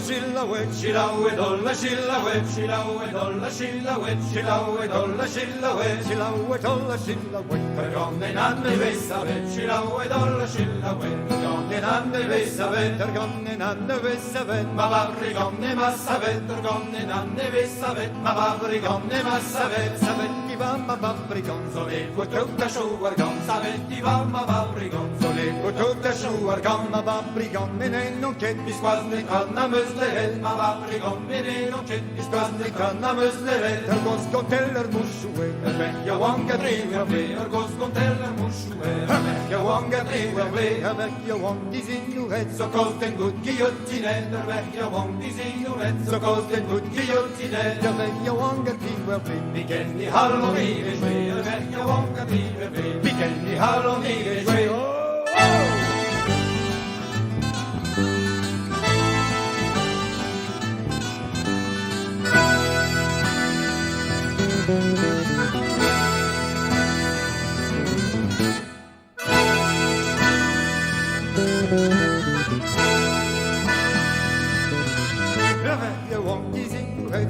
silhouette, silhouette, la silhouette, silhouette, la silhouette, silhouette, la silhouette, silhouette, la silhouette. Tergonne nanne vesavet, silhouette, la silhouette. Tergonne nanne vesavet, tergonne nanne vesavet. Ma vabrigonne massavet, tergonne nanne vesavet. Ma vabrigonne massavet, savet ti va ma vabrigon. Sole tutta shuargon, savet ti va ma vabrigon. Sole tutta shuargon, ma vabrigon. Men non che mi squasne canna muslehet. Ma vabrigon, men non che mi squasne canna muslehet. Ergos conteller mushuet, ervecchia wonga driver play. Ergos conteller mushuet, ervecchia wonga driver play. Ervecchia wong disignuret, so kosten gut guillotinet. Ervecchia wong disignuret, so kosten gut guillotinet. Ervecchia wonga driver play. Biken di harmoni de jouer, ervecchia wonga driver play. Biken di harmoni de jouer.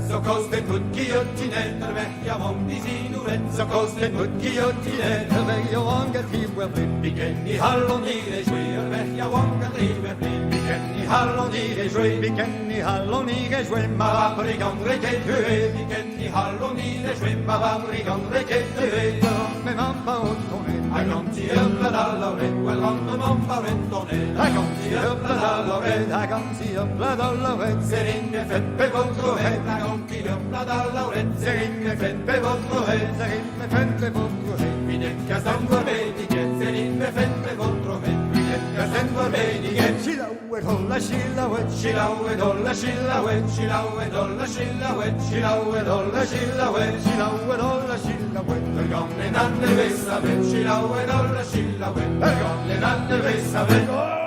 So kosten gut guillotinet, vecchia wong di sinuret. So kosten gut guillotinet, vecchia wong a driver blin. Biken i halloni de jouer, vecchia wong a driver blin. Biken i halloni de jouer, biken i halloni de jouer. Ma vabrigon reket huet, biken i halloni de jouer. Ma vabrigon reket huet. Me mamma ottonet, a ganti öppla dallaret. Well mamma mamma rettonet, a ganti öppla dallaret. A ganti öppla dallaret. Ser inne feppe votrohet, a ganti öppla dallaret. Ser inne feppe votrohet, ser inne feppe votrohet. Minekka stannar vediget, ser inne feppe votrohet. Minekka stannar vediget. Silhouette, holla silhouette, silhouette, holla silhouette, silhouette, holla silhouette, silhouette, holla silhouette, silhouette, holla silhouette. Tergonne nanne vesavet, silhouette, holla silhouette. Tergonne nanne vesavet.